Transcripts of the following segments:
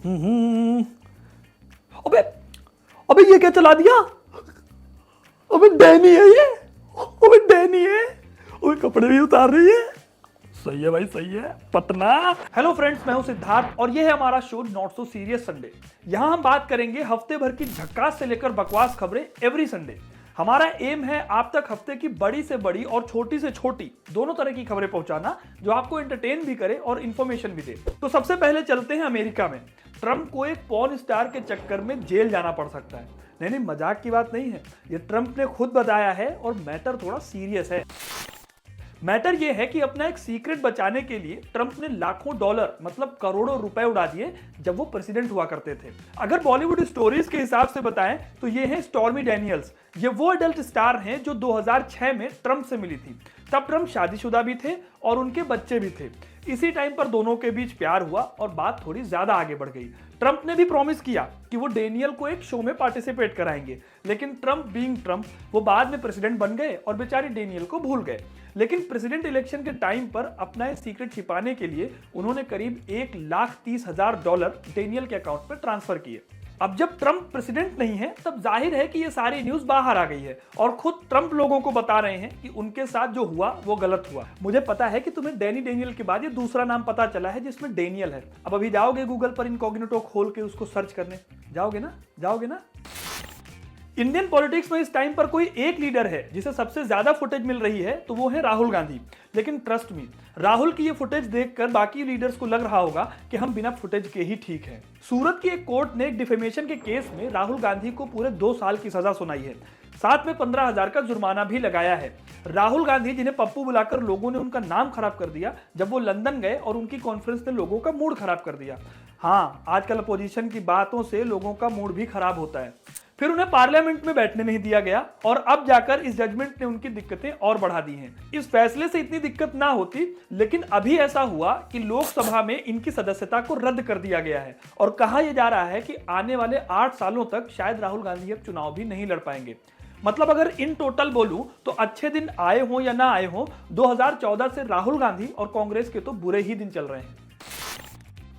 हम्म। अबे अबे ये क्या चला दिया? अबे डैनी है ये। अबे डैनी है। अबे कपड़े भी उतार रही है। सही है भाई, सही है। पटना। हेलो फ्रेंड्स, मैं हूं सिद्धार्थ और ये है हमारा show not so serious Sunday. यहां हम बात करेंगे हफ्ते भर की झक्कास से लेकर बकवास खबरें एवरी संडे। हमारा एम है आप तक हफ्ते की बड़ी से बड़ी और छोटी से छोटी दोनों तरह की खबरें पहुंचाना, जो आपको एंटरटेन भी करे और इंफॉर्मेशन भी दे। तो सबसे पहले चलते हैं अमेरिका में। ट्रंप को एक पॉर्न स्टार के चक्कर में जेल जाना पड़ सकता है। नहीं, मजाक की बात नहीं है, ये ट्रंप ने खुद बताया है और मैटर थोड़ा सीरियस है। मैटर यह है कि अपना एक सीक्रेट बचाने के लिए ट्रंप ने लाखों डॉलर मतलब करोड़ों रुपए उड़ा दिए जब वो प्रेसिडेंट हुआ करते थे। अगर बॉलीवुड स्टोरीज के हिसाब से बताएं तो ये है स्टॉर्मी डैनियल्स। ये वो अडल्ट स्टार हैं जो 2006 में ट्रंप से मिली थी। तब ट्रंप शादीशुदा भी थे और उनके बच्चे भी थे। इसी टाइम पर दोनों के बीच प्यार हुआ और बात थोड़ी ज्यादा आगे बढ़ गई। ट्रंप ने भी प्रॉमिस किया कि वो डेनियल को एक शो में पार्टिसिपेट कराएंगे, लेकिन ट्रंप बीइंग ट्रंप वो बाद में प्रेसिडेंट बन गए और बेचारी डेनियल को भूल गए। लेकिन प्रेसिडेंट इलेक्शन के टाइम पर अपना एक सीक्रेट छिपाने के लिए उन्होंने करीब $1,30,000 डेनियल के अकाउंट में ट्रांसफर किए। अब जब ट्रंप प्रेसिडेंट नहीं है तब जाहिर है कि ये सारी न्यूज बाहर आ गई है और खुद ट्रंप लोगों को बता रहे हैं कि उनके साथ जो हुआ वो गलत हुआ। मुझे पता है कि तुम्हें डैनी डेनियल के बाद ये दूसरा नाम पता चला है जिसमें डेनियल है। अब अभी जाओगे गूगल पर इनकॉग्निटो खोल के उसको सर्च करने, जाओगे ना। इंडियन पॉलिटिक्स में इस टाइम पर कोई एक लीडर है जिसे सबसे ज्यादा फुटेज मिल रही है तो वो है राहुल गांधी। लेकिन ट्रस्ट मी, राहुल की ये फुटेज देखकर बाकी लीडर्स को लग रहा होगा कि हम बिना फुटेज के ही ठीक हैं। सूरत की एक कोर्ट ने एक डिफेमेशन के केस में राहुल गांधी को पूरे 2 साल की सजा सुनाई है। साथ में 15,000 का जुर्माना भी लगाया है। राहुल गांधी जिन्हें पप्पू बुलाकर लोगों ने उनका नाम खराब कर दिया जब वो लंदन गए और उनकी कॉन्फ्रेंस ने लोगों का मूड खराब कर दिया। हाँ, आजकल अपोजिशन की बातों से लोगों का मूड भी खराब होता है। फिर उन्हें पार्लियामेंट में बैठने नहीं दिया गया और अब जाकर इस जजमेंट ने उनकी दिक्कतें और बढ़ा दी हैं। इस फैसले से इतनी दिक्कत ना होती, लेकिन अभी ऐसा हुआ कि लोकसभा में इनकी सदस्यता को रद्द कर दिया गया है और कहा यह जा रहा है कि आने वाले 8 सालों तक शायद राहुल गांधी अब चुनाव भी नहीं लड़ पाएंगे। मतलब अगर इन टोटल बोलूं तो अच्छे दिन आए हों या ना आए हों, 2014 से राहुल गांधी और कांग्रेस के तो बुरे ही दिन चल रहे हैं।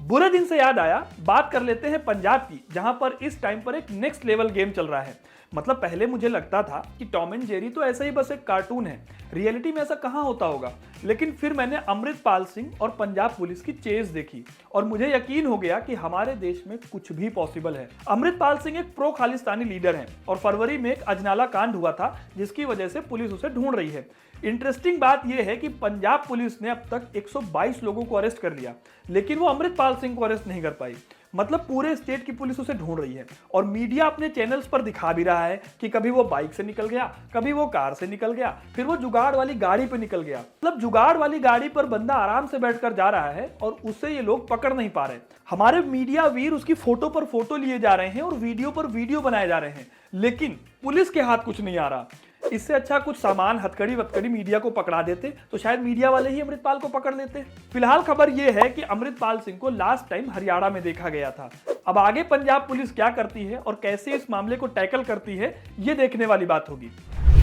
बुरे दिन से याद आया, बात कर लेते हैं पंजाब की, जहां पर इस टाइम पर एक नेक्स्ट लेवल गेम चल रहा है। मतलब पहले मुझे लगता था कि टॉम एंड जेरी तो ऐसा ही बस एक कार्टून है, रियलिटी में ऐसा कहां होता होगा। लेकिन फिर मैंने अमृतपाल सिंह और पंजाब पुलिस की चेज देखी और मुझे यकीन हो गया कि हमारे देश में कुछ भी पॉसिबल है। अमृतपाल सिंह एक प्रो खालिस्तानी लीडर हैं और फरवरी में एक अजनाला कांड हुआ था जिसकी वजह से पुलिस उसे ढूंढ रही है। इंटरेस्टिंग बात यह है कि पंजाब पुलिस ने अब तक 122 लोगों को अरेस्ट कर लिया, लेकिन वो अमृतपाल सिंह को अरेस्ट नहीं कर पाई। मतलब पूरे स्टेट की पुलिस उसे ढूंढ रही है और मीडिया अपने चैनल्स पर दिखा भी रहा है कि कभी वो बाइक से निकल गया, कभी वो कार से निकल गया, फिर वो जुगाड़ वाली गाड़ी पे निकल गया। मतलब जुगाड़ वाली गाड़ी पर बंदा आराम से बैठकर जा रहा है और उसे ये लोग पकड़ नहीं पा रहे। हमारे मीडिया वीर उसकी फोटो पर फोटो लिए जा रहे हैं और वीडियो पर वीडियो बनाए जा रहे हैं, लेकिन पुलिस के हाथ कुछ नहीं आ रहा। इससे अच्छा कुछ सामान हथकड़ी वथकड़ी मीडिया को पकड़ा देते तो शायद मीडिया वाले ही अमृतपाल को पकड़ लेते। फिलहाल खबर यह है कि अमृतपाल सिंह को लास्ट टाइम हरियाणा में देखा गया था। अब आगे पंजाब पुलिस क्या करती है और कैसे इस मामले को टैकल करती है, ये देखने वाली बात होगी।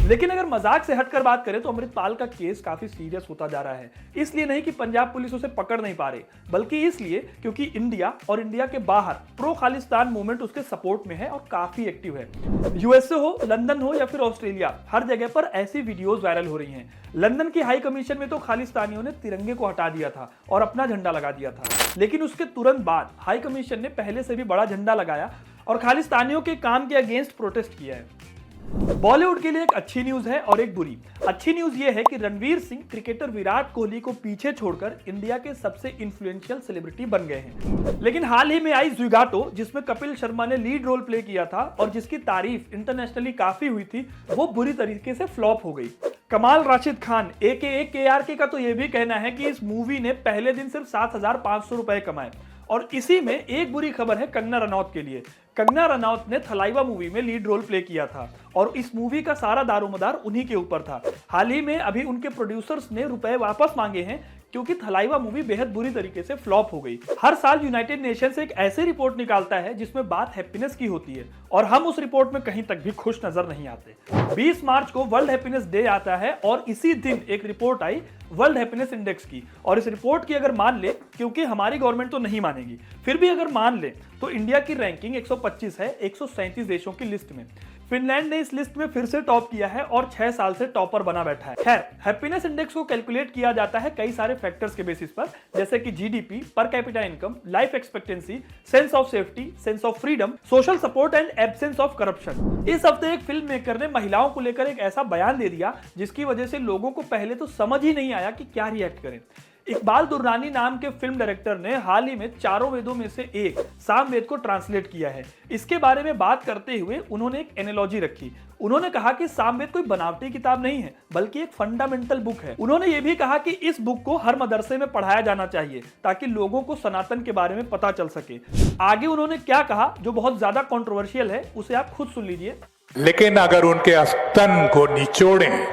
लेकिन अगर मजाक से हटकर बात करें तो अमृतपाल का केस काफी सीरियस होता जा रहा है। इसलिए नहीं कि पंजाब पुलिस उसे पकड़ नहीं पा रही, बल्कि इसलिए क्योंकि इंडिया और इंडिया के बाहर प्रो खालिस्तान मूवमेंट उसके सपोर्ट में है और काफी एक्टिव है। यूएसए हो, लंदन हो या फिर ऑस्ट्रेलिया, हर जगह पर ऐसी वीडियोस वायरल हो रही हैं। लंदन की हाई कमीशन में तो खालिस्तानियों ने तिरंगे को हटा दिया था और अपना झंडा लगा दिया था, लेकिन उसके तुरंत बाद हाई कमीशन ने पहले से भी बड़ा झंडा लगाया और खालिस्तानियों के काम के अगेंस्ट प्रोटेस्ट किया है। बॉलीवुड के लिए एक अच्छी न्यूज है और एक बुरी। अच्छी न्यूज यह है कि रणवीर सिंह क्रिकेटर विराट कोहली को पीछे छोड़कर इंडिया के सबसे इन्फ्लुएंशियल सेलिब्रिटी बन गए हैं। लेकिन हाल ही में आई ज़ुगाटो, जिसमें कपिल शर्मा ने लीड रोल प्ले किया था और जिसकी तारीफ इंटरनेशनली काफी हुई थी, वो बुरी तरीके से फ्लॉप हो गई। कमाल राशिद खान AKA KRK का तो यह भी कहना है कि इस मूवी ने पहले दिन सिर्फ 7,500 रुपए कमाए। और इसी में एक बुरी खबर है कंगना रनौत के लिए। कंगना रनौत ने थलाइवा मूवी में लीड रोल प्ले किया था और इस मूवी का सारा दारोमदार उन्हीं के ऊपर था। हाल ही में अभी उनके प्रोड्यूसर्स ने रुपए वापस मांगे हैं क्योंकि थलाइवा मूवी बेहद बुरी तरीके से फ्लॉप हो गई। हर साल यूनाइटेड नेशंस एक ऐसी रिपोर्ट निकालता है जिसमें बात हैप्पीनेस की होती है और हम उस रिपोर्ट में कहीं तक भी खुश नजर नहीं आते। 20 मार्च को वर्ल्ड हैप्पीनेस डे आता है और इसी दिन एक रिपोर्ट आई वर्ल्ड हैप्पीनेस इंडेक्स की, और इस रिपोर्ट की अगर मान ले, क्योंकि हमारी गवर्नमेंट तो नहीं मानेगी, फिर भी अगर मान ले तो इंडिया की रैंकिंग 125 है 137 देशों की लिस्ट में। फिनलैंड ने इस लिस्ट में फिर से टॉप किया है और 6 साल से टॉपर बना बैठा है। खैर, हैप्पीनेस इंडेक्स को कैलकुलेट किया जाता है कई सारे फैक्टर्स के बेसिस पर, जैसे कि GDP, per capita income, life expectancy, sense of safety, sense of freedom, social support and absence of corruption. इस हफ्ते एक फिल्म मेकर ने महिलाओं को लेकर एक ऐसा बयान दे दिया जिसकी वजह से लोगों को पहले तो समझ ही नहीं आया कि क्या रिएक्ट करें। इकबाल दुर्रानी नाम के फिल्म डायरेक्टर ने हाल ही में चारों वेदों में से एक सामवेद को ट्रांसलेट किया है। इसके बारे में बात करते हुए उन्होंने एक एनालॉजी रखी। उन्होंने कहा कि सामवेद कोई बनावटी किताब नहीं है बल्कि एक फंडामेंटल बुक है। उन्होंने ये भी कहा कि इस बुक को हर मदरसे में पढ़ाया जाना चाहिए ताकि लोगों को सनातन के बारे में पता चल सके। आगे उन्होंने क्या कहा जो बहुत ज्यादा कंट्रोवर्शियल है, उसे आप खुद सुन लीजिए। लेकिन अगर उनके स्तन को निचोड़ें,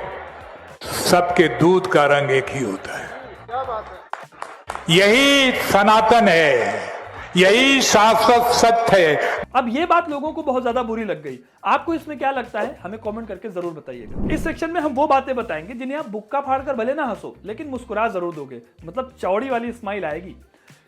सबके दूध का रंग एक ही होता है। यही सनातन है, यही शाश्वत सत्य है। अब ये बात लोगों को बहुत ज्यादा बुरी लग गई। आपको इसमें क्या लगता है, हमें कमेंट करके जरूर बताइएगा। इस सेक्शन में हम वो बातें बताएंगे जिन्हें आप बुक्का फाड़कर भले ना हंसो लेकिन मुस्कुरा जरूर दोगे, मतलब चौड़ी वाली स्माइल आएगी।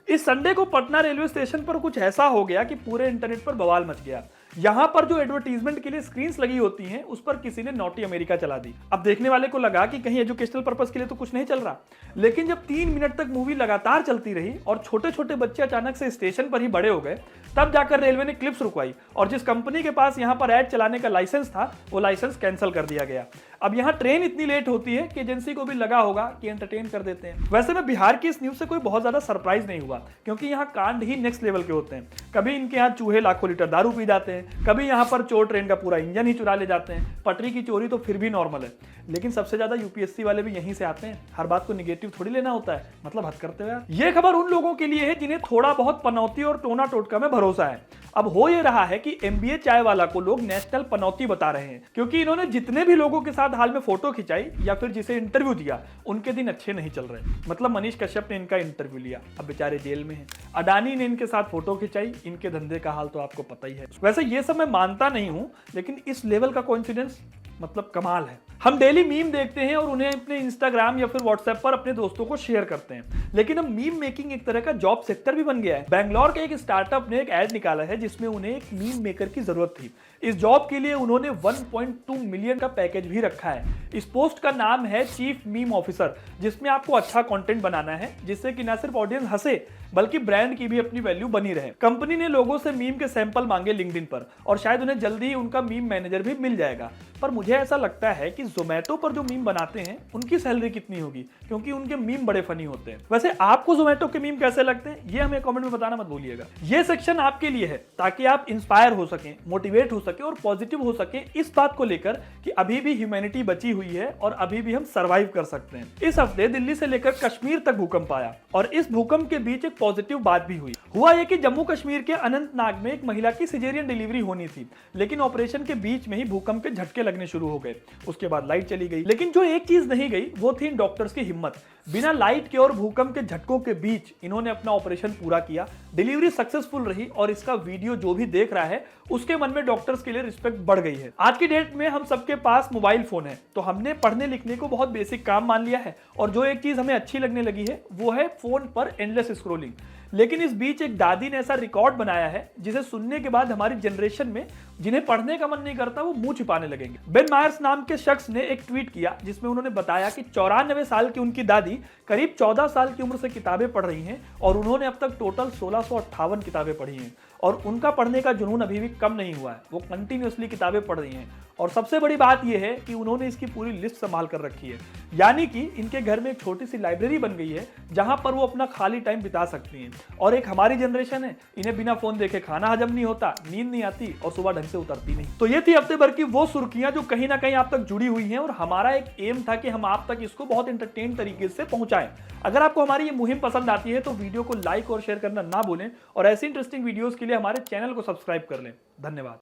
इस संडे को पटना रेलवे स्टेशन पर कुछ ऐसा हो गया कि पूरे इंटरनेट पर बवाल मच गया। यहाँ पर जो एडवर्टीजमेंट के लिए स्क्रीन्स लगी होती हैं उस पर किसी ने नॉटी अमेरिका चला दी। अब देखने वाले को लगा कि कहीं एजुकेशनल पर्पस के लिए तो कुछ नहीं चल रहा, लेकिन जब 3 मिनट तक मूवी लगातार चलती रही और छोटे छोटे बच्चे अचानक से स्टेशन पर ही बड़े हो गए, तब जाकर रेलवे ने क्लिप्स रुकवाई और जिस कंपनी के पास यहाँ पर ऐड चलाने का लाइसेंस था वो लाइसेंस कैंसिल कर दिया गया। अब यहाँ ट्रेन इतनी लेट होती है कि एजेंसी को भी लगा होगा कि एंटरटेन कर देते हैं। वैसे में बिहार की इस न्यूज से कोई बहुत ज्यादा सरप्राइज नहीं हुआ, क्योंकि यहाँ कांड ही नेक्स्ट लेवल के होते हैं। कभी इनके यहाँ चूहे लाखों लीटर दारू पी जाते हैं, कभी यहाँ पर चोर ट्रेन का पूरा इंजन ही चुरा ले जाते हैं। पटरी की चोरी तो फिर भी नॉर्मल है, लेकिन सबसे ज्यादा यूपीएससी वाले भी यहीं से आते हैं। हर बात को निगेटिव थोड़ी लेना होता है, मतलब हद करते हुए। ये खबर उन लोगों के लिए है जिन्हें थोड़ा बहुत पनौती और टोना टोटका में भरोसा है। अब हो ये रहा है कि एमबीए चाय वाला को लोग नेशनल पनौती बता रहे हैं, क्योंकि इन्होंने जितने भी लोगों के साथ हाल में फोटो खिंचाई या फिर जिसे इंटरव्यू दिया, उनके दिन अच्छे नहीं चल रहे। मतलब मनीष कश्यप ने इनका इंटरव्यू लिया, अब बेचारे जेल में हैं। अडानी ने इनके साथ फोटो खिंचाई, इनके धंधे का हाल तो आपको पता ही है। वैसे ये सब मैं मानता नहीं हूं, लेकिन इस लेवल का कोइंसिडेंस मतलब कमाल है। हम डेली मीम देखते हैं और उन्हें अपने इंस्टाग्राम या फिर व्हाट्सएप पर अपने दोस्तों को शेयर करते हैं, लेकिन अब मीम मेकिंग एक तरह का जॉब सेक्टर भी बन गया है। बैंगलोर के एक स्टार्टअप ने एक ऐड निकाला है जिसमें उन्हें एक मीम मेकर की जरूरत थी। इस जॉब के लिए उन्होंने 1.2 मिलियन का पैकेज भी रखा है। इस पोस्ट का नाम है चीफ मीम ऑफिसर, जिसमें आपको अच्छा कंटेंट बनाना है जिससे कि ना सिर्फ ऑडियंस हंसे बल्कि ब्रांड की भी अपनी वैल्यू बनी रहे। कंपनी ने लोगों से मीम के सैंपल मांगे लिंक्डइन पर और शायद उन्हें जल्दी ही उनका मीम मैनेजर भी मिल जाएगा। पर मुझे ऐसा लगता है कि जोमेटो पर जो मीम बनाते हैं उनकी सैलरी कितनी होगी, क्योंकि उनके मीम बड़े फनी होते हैं। वैसे आपको जोमेटो के मीम कैसे लगते हैं ये हमें कमेंट में बताना मत भूलिएगा। ये सेक्शन आपके लिए है ताकि आप इंस्पायर हो सकें, मोटिवेट हो सके और पॉजिटिव हो सके इस बात को लेकर कि अभी भी ह्यूमैनिटी बची हुई है और अभी भी हम सर्वाइव कर सकते हैं। इस हफ्ते दिल्ली से लेकर कश्मीर तक भूकंप आया और इस भूकंप के बीच एक पॉजिटिव बात भी हुई। हुआ यह कि जम्मू कश्मीर के अनंतनाग में एक महिला की सिजेरियन डिलीवरी होनी थी, लेकिन ऑपरेशन के बीच में ही भूकंप के झटके लगने शुरू हो गए। उसके बाद लाइट चली गई, लेकिन जो एक चीज नहीं गई वो थी इन डॉक्टर्स की हिम्मत। बिना लाइट के और भूकंप के झटकों के बीच इन्होंने अपना ऑपरेशन पूरा किया। डिलीवरी सक्सेसफुल रही और इसका वीडियो जो भी देख रहा है उसके मन में डॉक्टर्स के लिए रिस्पेक्ट बढ़ गई है। आज की डेट में हम सबके पास मोबाइल फोन है, तो हमने पढ़ने लिखने को बहुत बेसिक काम मान लिया है और जो एक चीज हमें अच्छी लगने लगी है वो है फोन पर एंडलेस स्क्रॉलिंग। लेकिन इस बीच एक दादी ने ऐसा रिकॉर्ड बनाया है जिसे सुनने के बाद हमारी जनरेशन में जिन्हें पढ़ने का मन नहीं करता वो मुंह छिपाने लगेंगे। बेन मायर्स नाम के शख्स ने एक ट्वीट किया जिसमें उन्होंने बताया कि 94 साल की उनकी दादी करीब 14 साल की उम्र से किताबें पढ़ रही हैं और उन्होंने अब तक टोटल 1658 किताबें पढ़ी हैं और उनका पढ़ने का जुनून अभी भी कम नहीं हुआ है। वो कंटिन्यूअसली किताबें पढ़ रही हैं और सबसे बड़ी बात यह है कि उन्होंने इसकी पूरी लिस्ट संभाल कर रखी है, यानी कि इनके घर में एक छोटी सी लाइब्रेरी बन गई है जहां पर वो अपना खाली टाइम बिता सकती हैं। और एक हमारी जनरेशन है, इन्हें बिना फोन देखे खाना हजम नहीं होता, नींद नहीं आती और सुबह ढंग से उतरती नहीं। तो ये थी हफ्ते भर की वो सुर्खियां जो कहीं ना कहीं आप तक जुड़ी हुई हैं और हमारा एक एम था कि हम आप तक इसको बहुत एंटरटेन तरीके से पहुंचाएं। अगर आपको हमारी ये मुहिम पसंद आती है तो वीडियो को लाइक और शेयर करना ना भूलें और ऐसी इंटरेस्टिंग वीडियोस के लिए हमारे चैनल को सब्सक्राइब कर लें। धन्यवाद।